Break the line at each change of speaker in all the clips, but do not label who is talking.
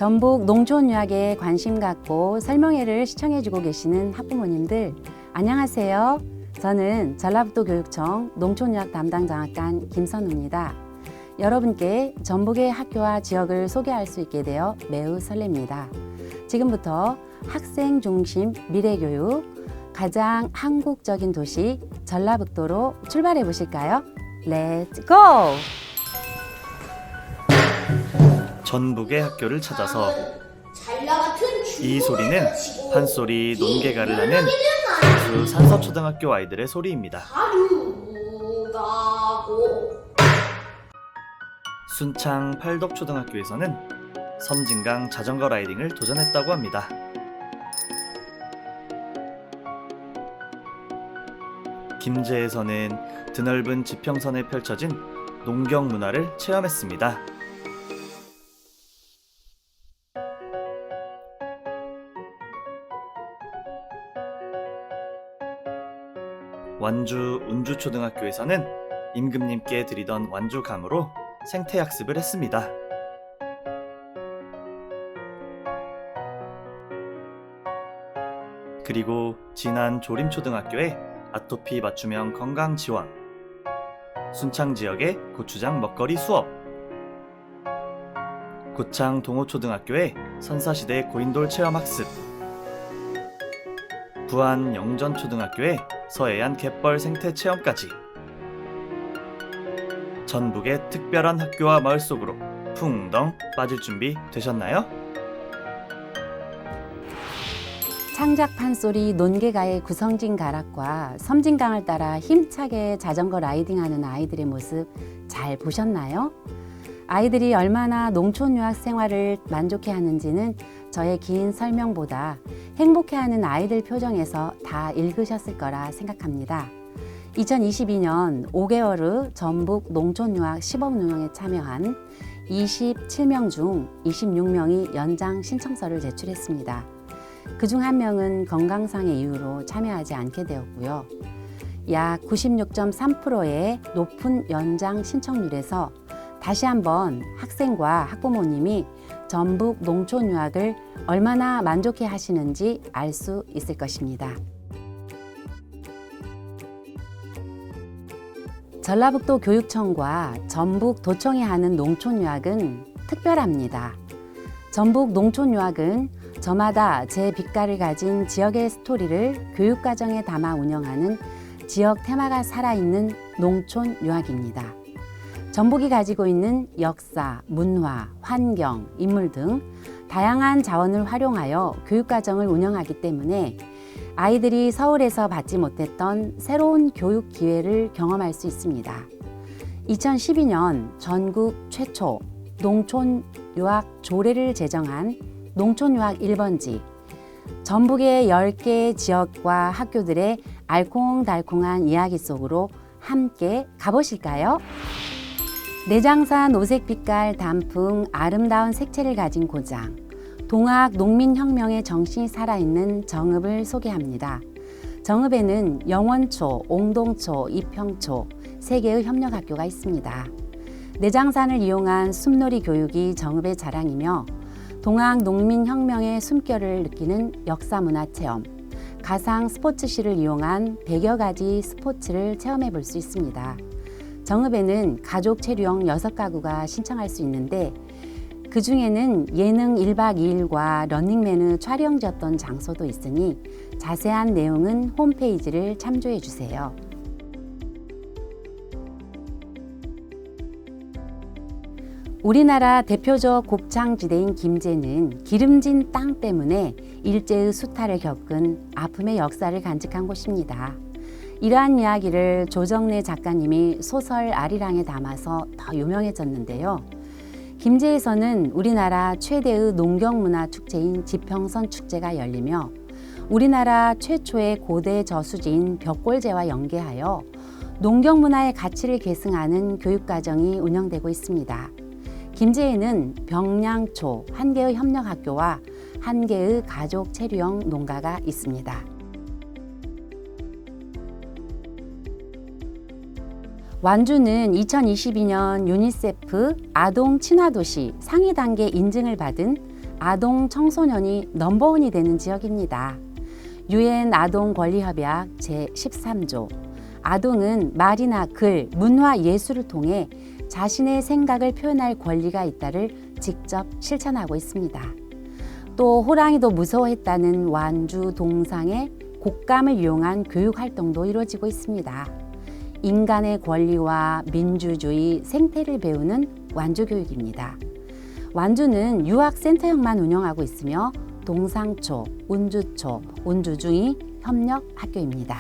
전북 농촌유학에 관심 갖고 설명회를 시청해주고 계시는 학부모님들 안녕하세요. 저는 전라북도 교육청 농촌유학 담당 장학관 김선우입니다. 여러분께 전북의 학교와 지역을 소개할 수 있게 되어 매우 설렙니다. 지금부터 학생 중심 미래교육, 가장 한국적인 도시 전라북도로 출발해 보실까요? 렛츠 고!
전북의 학교를 찾아서 이 소리는 판소리 논개가를 하는 전주 산서초등학교 아이들의 소리입니다. 순창 팔덕초등학교에서는 섬진강 자전거 라이딩을 도전했다고 합니다. 김제에서는 드넓은 지평선에 펼쳐진 농경 문화를 체험했습니다. 완주 운주초등학교에서는 임금님께 드리던 완주감으로 생태학습을 했습니다. 그리고 진안 조림초등학교의 아토피 맞춤형 건강 지원, 순창 지역의 고추장 먹거리 수업, 고창 동호초등학교의 선사시대 고인돌 체험학습, 부안 영전초등학교의 서해안 갯벌 생태 체험까지 전북의 특별한 학교와 마을 속으로 풍덩 빠질 준비 되셨나요?
창작 판소리 논개가의 구성진 가락과 섬진강을 따라 힘차게 자전거 라이딩하는 아이들의 모습 잘 보셨나요? 아이들이 얼마나 농촌유학 생활을 만족해하는지는 저의 긴 설명보다 행복해하는 아이들 표정에서 다 읽으셨을 거라 생각합니다. 2022년 5개월 후 전북 농촌유학 시범운영에 참여한 27명 중 26명이 연장 신청서를 제출했습니다. 그중 1명은 건강상의 이유로 참여하지 않게 되었고요. 약 96.3%의 높은 연장 신청률에서 다시 한번 학생과 학부모님이 전북 농촌유학을 얼마나 만족해 하시는지 알 수 있을 것입니다. 전라북도 교육청과 전북도청이 하는 농촌유학은 특별합니다. 전북 농촌유학은 저마다 제 빛깔을 가진 지역의 스토리를 교육과정에 담아 운영하는 지역 테마가 살아있는 농촌유학입니다. 전북이 가지고 있는 역사, 문화, 환경, 인물 등 다양한 자원을 활용하여 교육과정을 운영하기 때문에 아이들이 서울에서 받지 못했던 새로운 교육 기회를 경험할 수 있습니다. 2012년 전국 최초 농촌유학 조례를 제정한 농촌유학 1번지, 전북의 10개의 지역과 학교들의 알콩달콩한 이야기 속으로 함께 가보실까요? 내장산 오색빛깔 단풍 아름다운 색채를 가진 고장, 동학 농민혁명의 정신이 살아있는 정읍을 소개합니다. 정읍에는 영원초, 옹동초, 이평초 3개의 협력학교가 있습니다. 내장산을 이용한 숲놀이 교육이 정읍의 자랑이며 동학 농민혁명의 숨결을 느끼는 역사문화체험, 가상 스포츠실을 이용한 100여 가지 스포츠를 체험해 볼 수 있습니다. 정읍에는 가족 체류형 6가구가 신청할 수 있는데 그 중에는 예능 1박 2일과 런닝맨의 촬영지였던 장소도 있으니 자세한 내용은 홈페이지를 참조해 주세요. 우리나라 대표적 곡창지대인 김제는 기름진 땅 때문에 일제의 수탈을 겪은 아픔의 역사를 간직한 곳입니다. 이러한 이야기를 조정래 작가님이 소설 아리랑에 담아서 더 유명해졌는데요. 김제에서는 우리나라 최대의 농경문화 축제인 지평선 축제가 열리며 우리나라 최초의 고대 저수지인 벽골제와 연계하여 농경문화의 가치를 계승하는 교육과정이 운영되고 있습니다. 김제에는 병량초 1개의 협력학교와 1개의 가족 체류형 농가가 있습니다. 완주는 2022년 유니세프 아동 친화도시 상위 단계 인증을 받은 아동 청소년이 넘버원이 되는 지역입니다. 유엔 아동 권리 협약 제13조. 아동은 말이나 글, 문화, 예술을 통해 자신의 생각을 표현할 권리가 있다를 직접 실천하고 있습니다. 또 호랑이도 무서워했다는 완주 동상의 곡감을 이용한 교육 활동도 이루어지고 있습니다. 인간의 권리와 민주주의, 생태를 배우는 완주 교육입니다. 완주는 유학센터형만 운영하고 있으며 동상초, 운주초, 운주중이 협력 학교입니다.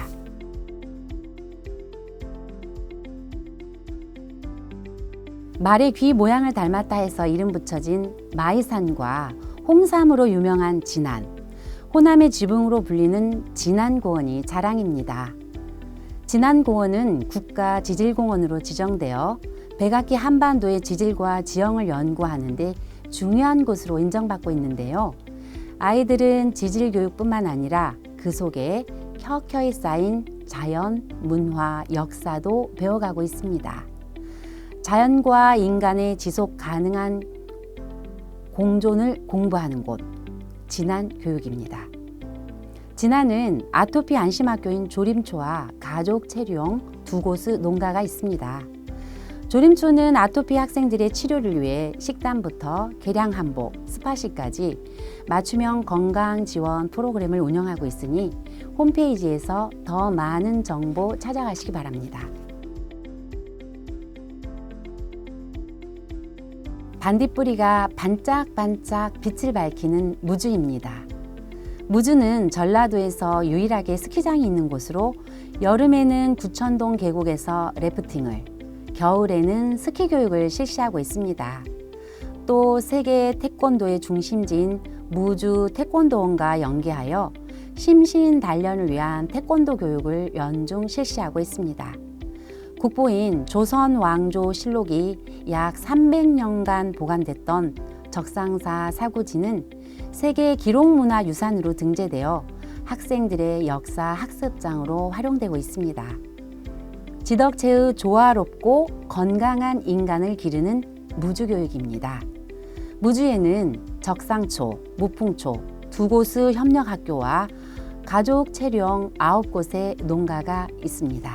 말의 귀 모양을 닮았다 해서 이름 붙여진 마이산과 홍삼으로 유명한 진안, 호남의 지붕으로 불리는 진안공원이 자랑입니다. 진안공원은 국가지질공원으로 지정되어 백악기 한반도의 지질과 지형을 연구하는 데 중요한 곳으로 인정받고 있는데요. 아이들은 지질 교육뿐만 아니라 그 속에 켜켜이 쌓인 자연, 문화, 역사도 배워가고 있습니다. 자연과 인간의 지속 가능한 공존을 공부하는 곳, 진안교육입니다. 진안은 아토피 안심학교인 조림초와 가족 체류용 두 곳의 농가가 있습니다. 조림초는 아토피 학생들의 치료를 위해 식단부터 개량 한복, 스파시까지 맞춤형 건강 지원 프로그램을 운영하고 있으니 홈페이지에서 더 많은 정보 찾아가시기 바랍니다. 반딧불이가 반짝반짝 빛을 밝히는 무주입니다. 무주는 전라도에서 유일하게 스키장이 있는 곳으로 여름에는 구천동 계곡에서 래프팅을, 겨울에는 스키 교육을 실시하고 있습니다. 또 세계 태권도의 중심지인 무주 태권도원과 연계하여 심신 단련을 위한 태권도 교육을 연중 실시하고 있습니다. 국보인 조선왕조실록이 약 300년간 보관됐던 적상사 사고지는 세계 기록문화유산으로 등재되어 학생들의 역사 학습장으로 활용되고 있습니다. 지덕체의 조화롭고 건강한 인간을 기르는 무주교육입니다. 무주에는 적상초, 무풍초 두 곳의 협력학교와 가족 체류형 9곳의 농가가 있습니다.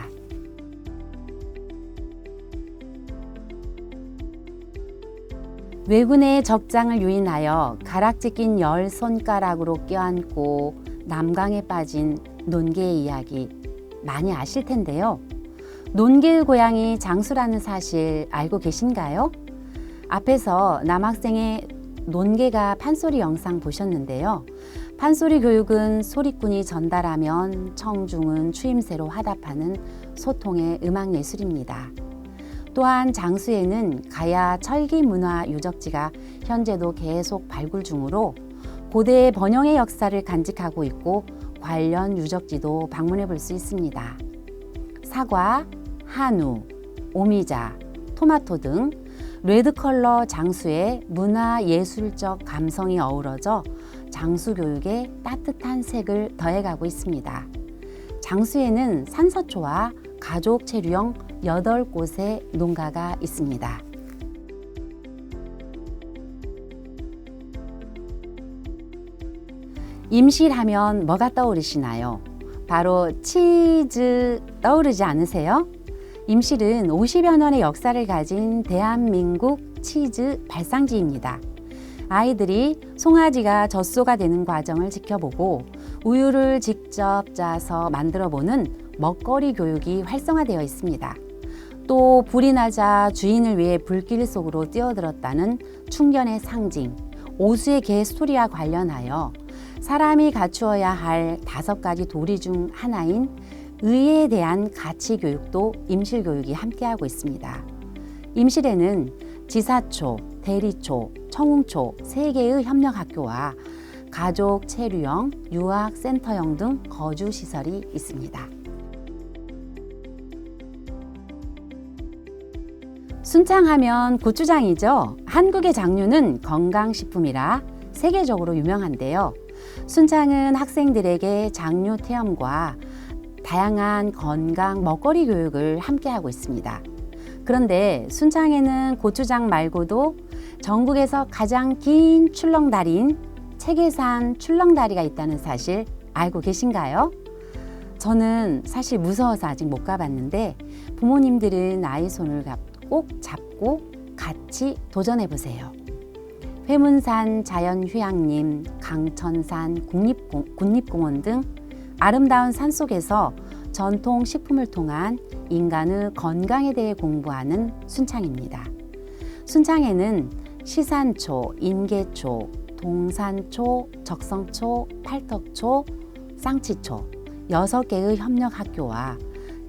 외군의 적장을 유인하여 가락지 낀 10손가락으로 껴안고 남강에 빠진 논개의 이야기 많이 아실 텐데요. 논개의 고향이 장수라는 사실 알고 계신가요? 앞에서 남학생의 논개가 판소리 영상 보셨는데요. 판소리 교육은 소리꾼이 전달하면 청중은 추임새로 화답하는 소통의 음악 예술입니다. 또한 장수에는 가야 철기 문화 유적지가 현재도 계속 발굴 중으로 고대 번영의 역사를 간직하고 있고 관련 유적지도 방문해 볼 수 있습니다. 사과, 한우, 오미자, 토마토 등 레드컬러 장수의 문화예술적 감성이 어우러져 장수 교육에 따뜻한 색을 더해가고 있습니다. 장수에는 산서초와 가족 체류형 8곳의 농가가 있습니다. 임실하면 뭐가 떠오르시나요? 바로 치즈 떠오르지 않으세요? 임실은 50여 년의 역사를 가진 대한민국 치즈 발상지입니다. 아이들이 송아지가 젖소가 되는 과정을 지켜보고 우유를 직접 짜서 만들어보는 먹거리 교육이 활성화되어 있습니다. 또 불이 나자 주인을 위해 불길 속으로 뛰어들었다는 충견의 상징, 오수의 개 스토리와 관련하여 사람이 갖추어야 할 5가지 도리 중 하나인 의에 대한 가치 교육도 임실 교육이 함께하고 있습니다. 임실에는 지사초, 대리초, 청웅초 3개의 협력학교와 가족 체류형, 유학센터형 등 거주시설이 있습니다. 순창하면 고추장이죠. 한국의 장류는 건강식품이라 세계적으로 유명한데요. 순창은 학생들에게 장류 체험과 다양한 건강 먹거리 교육을 함께하고 있습니다. 그런데 순창에는 고추장 말고도 전국에서 가장 긴 출렁다리인 책외산 출렁다리가 있다는 사실 알고 계신가요? 저는 사실 무서워서 아직 못 가봤는데 부모님들은 아이 손을 꼭 잡고 같이 도전해 보세요. 회문산 자연휴양림, 강천산 국립공원 등 아름다운 산속에서 전통 식품을 통한 인간의 건강에 대해 공부하는 순창입니다. 순창에는 시산초, 인계초, 동산초, 적성초, 팔덕초, 쌍치초 6개의 협력학교와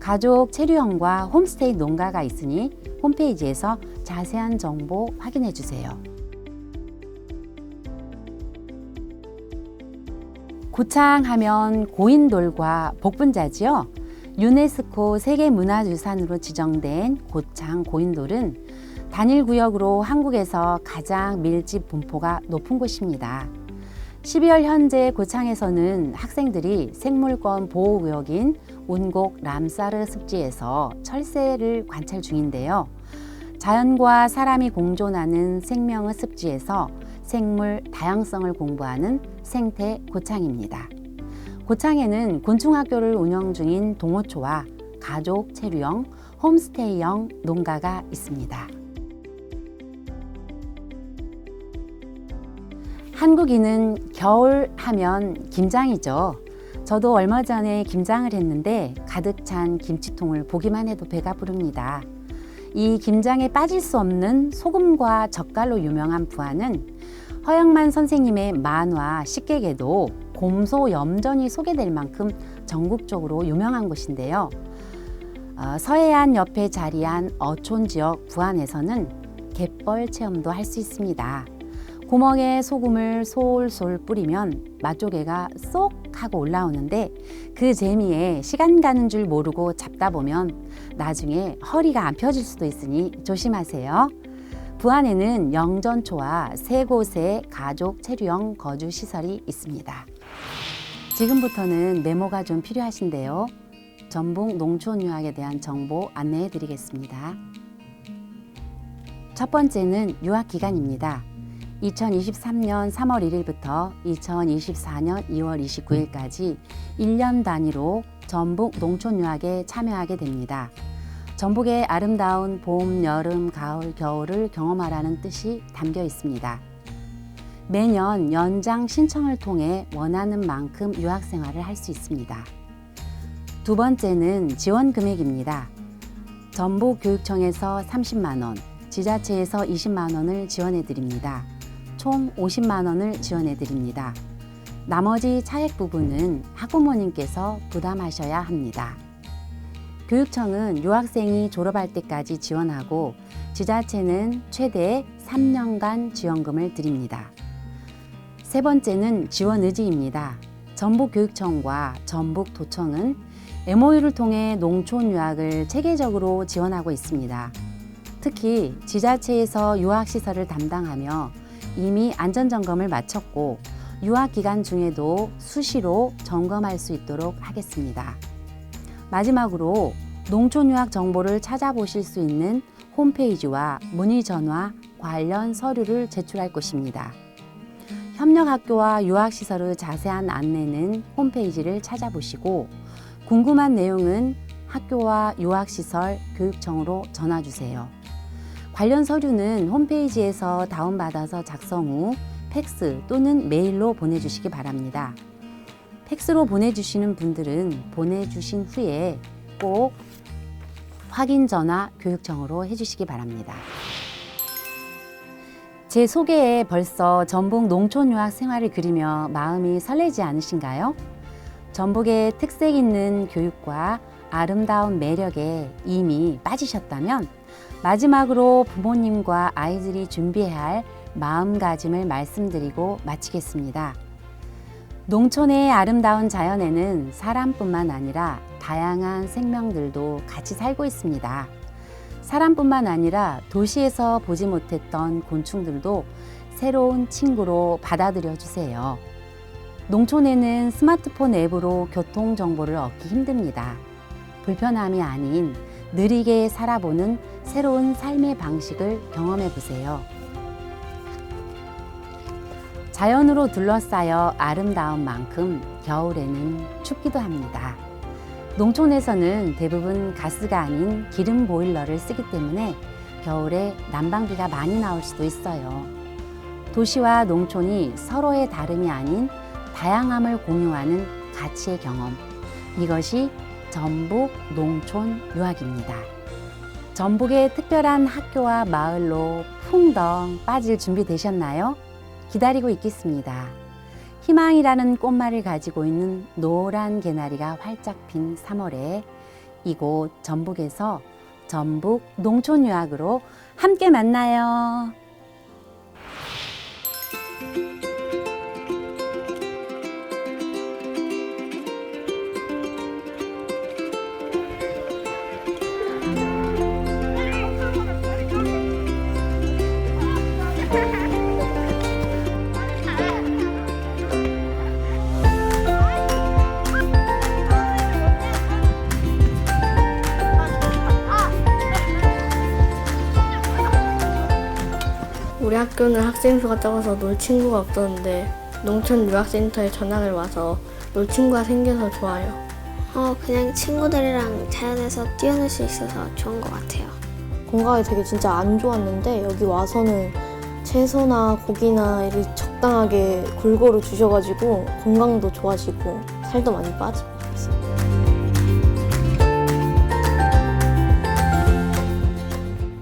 가족 체류형과 홈스테이 농가가 있으니 홈페이지에서 자세한 정보 확인해 주세요. 고창하면 고인돌과 복분자지요. 유네스코 세계문화유산으로 지정된 고창 고인돌은 단일 구역으로 한국에서 가장 밀집 분포가 높은 곳입니다. 12월 현재 고창에서는 학생들이 생물권 보호구역인 운곡 람사르 습지에서 철새를 관찰 중인데요. 자연과 사람이 공존하는 생명의 습지에서 생물 다양성을 공부하는 생태 고창입니다. 고창에는 곤충학교를 운영 중인 동호초와 가족 체류형, 홈스테이형 농가가 있습니다. 한국인은 겨울 하면 김장이죠. 저도 얼마 전에 김장을 했는데 가득 찬 김치통을 보기만 해도 배가 부릅니다. 이 김장에 빠질 수 없는 소금과 젓갈로 유명한 부안은 허영만 선생님의 만화 식객에도 곰소염전이 소개될 만큼 전국적으로 유명한 곳인데요. 서해안 옆에 자리한 어촌 지역 부안에서는 갯벌 체험도 할 수 있습니다. 구멍에 소금을 솔솔 뿌리면 맛조개가 쏙 하고 올라오는데 그 재미에 시간 가는 줄 모르고 잡다 보면 나중에 허리가 안 펴질 수도 있으니 조심하세요. 부안에는 영전초와 3곳의 가족 체류형 거주 시설이 있습니다. 지금부터는 메모가 좀 필요하신데요. 전북 농촌유학에 대한 정보 안내해 드리겠습니다. 첫 번째는 유학 기간입니다. 2023년 3월 1일부터 2024년 2월 29일까지 1년 단위로 전북 농촌유학에 참여하게 됩니다. 전북의 아름다운 봄, 여름, 가을, 겨울을 경험하라는 뜻이 담겨 있습니다. 매년 연장 신청을 통해 원하는 만큼 유학생활을 할 수 있습니다. 두 번째는 지원 금액입니다. 전북교육청에서 30만 원, 지자체에서 20만 원을 지원해 드립니다. 총 50만 원을 지원해 드립니다. 나머지 차액 부분은 학부모님께서 부담하셔야 합니다. 교육청은 유학생이 졸업할 때까지 지원하고 지자체는 최대 3년간 지원금을 드립니다. 세 번째는 지원 의지입니다. 전북교육청과 전북도청은 MOU를 통해 농촌 유학을 체계적으로 지원하고 있습니다. 특히 지자체에서 유학시설을 담당하며 이미 안전점검을 마쳤고 유학 기간 중에도 수시로 점검할 수 있도록 하겠습니다. 마지막으로 농촌유학 정보를 찾아보실 수 있는 홈페이지와 문의 전화 관련 서류를 제출할 것입니다. 협력학교와 유학시설의 자세한 안내는 홈페이지를 찾아보시고 궁금한 내용은 학교와 유학시설 교육청으로 전화주세요. 관련 서류는 홈페이지에서 다운받아서 작성 후 팩스 또는 메일로 보내주시기 바랍니다. 팩스로 보내주시는 분들은 보내주신 후에 꼭 확인 전화 교육청으로 해주시기 바랍니다. 제 소개에 벌써 전북 농촌유학 생활을 그리며 마음이 설레지 않으신가요? 전북의 특색 있는 교육과 아름다운 매력에 이미 빠지셨다면 마지막으로 부모님과 아이들이 준비해야 할 마음가짐을 말씀드리고 마치겠습니다. 농촌의 아름다운 자연에는 사람뿐만 아니라 다양한 생명들도 같이 살고 있습니다. 사람뿐만 아니라 도시에서 보지 못했던 곤충들도 새로운 친구로 받아들여 주세요. 농촌에는 스마트폰 앱으로 교통 정보를 얻기 힘듭니다. 불편함이 아닌 느리게 살아보는 새로운 삶의 방식을 경험해 보세요. 자연으로 둘러싸여 아름다운 만큼 겨울에는 춥기도 합니다. 농촌에서는 대부분 가스가 아닌 기름 보일러를 쓰기 때문에 겨울에 난방비가 많이 나올 수도 있어요. 도시와 농촌이 서로의 다름이 아닌 다양함을 공유하는 가치의 경험. 이것이 전북 농촌 유학입니다. 전북의 특별한 학교와 마을로 풍덩 빠질 준비 되셨나요? 기다리고 있겠습니다. 희망이라는 꽃말을 가지고 있는 노란 개나리가 활짝 핀 3월에 이곳 전북에서 전북 농촌 유학으로 함께 만나요.
우리 학교는 학생 수가 적어서 놀 친구가 없었는데 농촌 유학센터에 전학을 와서 놀 친구가 생겨서 좋아요.
그냥 친구들이랑 자연에서 뛰어놀 수 있어서 좋은 것 같아요.
건강이 되게 진짜 안 좋았는데 여기 와서는 채소나 고기나 이렇게 적당하게 골고루 주셔가지고 건강도 좋아지고 살도 많이 빠지고 그랬어요.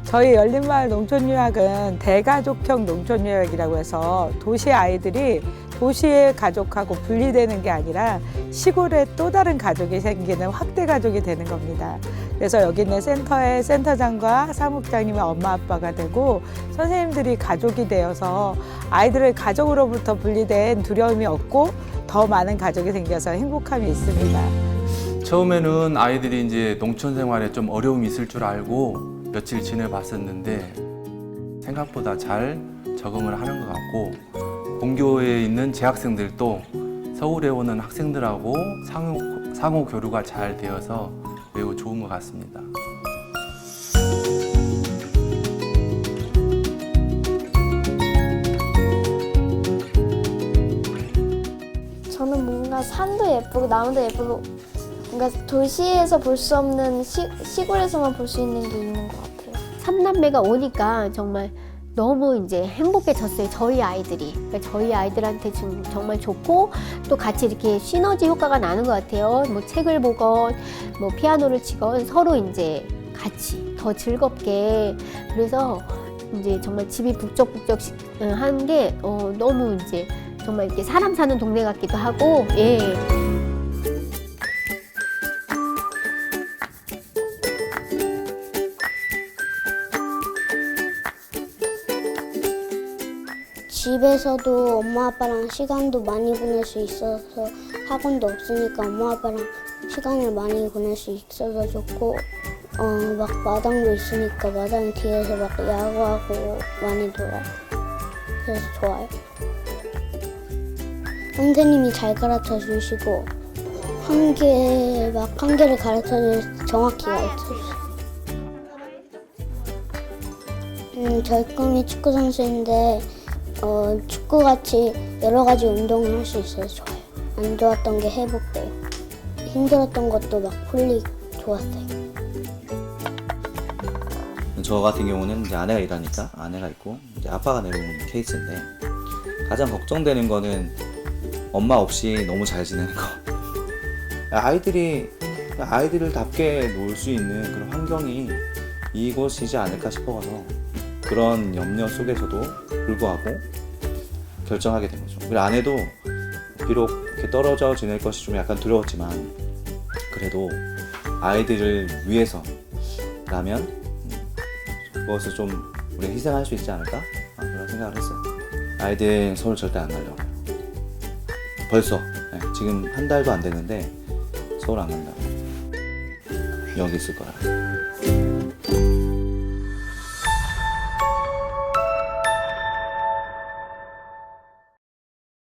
저희 열린마을 농촌유학은 대가족형 농촌유학이라고 해서 도시 아이들이 도시의 가족하고 분리되는 게 아니라 시골에 또 다른 가족이 생기는 확대 가족이 되는 겁니다. 그래서 여기 있는 센터의 센터장과 사무국장님의 엄마 아빠가 되고 선생님들이 가족이 되어서 아이들의 가족으로부터 분리된 두려움이 없고 더 많은 가족이 생겨서 행복함이 있습니다.
처음에는 아이들이 이제 농촌 생활에 좀 어려움이 있을 줄 알고 며칠 지내봤었는데 생각보다 잘 적응을 하는 것 같고 본교에 있는 재학생들도 서울에 오는 학생들하고 상호 교류가 잘 되어서 매우 좋은 것 같습니다.
저는 뭔가 산도 예쁘고 나무도 예쁘고 뭔가 도시에서 볼 수 없는 시골에서만 볼 수 있는 게 있는 것 같아요.
삼남매가 오니까 정말 너무 이제 행복해졌어요. 저희 아이들이. 그러니까 저희 아이들한테 지금 정말 좋고 또 같이 이렇게 시너지 효과가 나는 것 같아요. 뭐 책을 보건 뭐 피아노를 치건 서로 이제 같이 더 즐겁게. 그래서 이제 정말 집이 북적북적 한 게 너무 이제 정말 이렇게 사람 사는 동네 같기도 하고 예.
집에서도 엄마 아빠랑 시간도 많이 보낼 수 있어서 학원도 없으니까 엄마 아빠랑 시간을 많이 보낼 수 있어서 좋고 막 마당도 있으니까 마당 뒤에서 막 야구하고 많이 놀아요. 그래서 좋아요. 선생님이 잘 가르쳐 주시고 한 개를 가르쳐 주셔서 정확히 가르쳐 주세요. 저희 꿈이 축구 선수인데 축구같이 여러 가지 운동을 할 수 있어서 좋아요. 안 좋았던 게 회복돼요. 힘들었던 것도 막 풀리고 좋았어요.
저 같은 경우는 이제 아내가 일하니까 아내가 있고 이제 아빠가 내려온 케이스인데 가장 걱정되는 거는 엄마 없이 너무 잘 지내는 거. 아이들답게 놀 수 있는 그런 환경이 이곳이지 않을까 싶어서 그런 염려 속에서도 불구하고 결정하게 된 거죠. 우리 아내도 비록 이렇게 떨어져 지낼 것이 좀 약간 두려웠지만 그래도 아이들을 위해서라면 그것을 좀 우리가 희생할 수 있지 않을까? 그런 생각을 했어요. 아이들 서울 절대 안 가려고. 벌써 지금 한 달도 안 됐는데 서울 안 간다. 여기 있을 거야.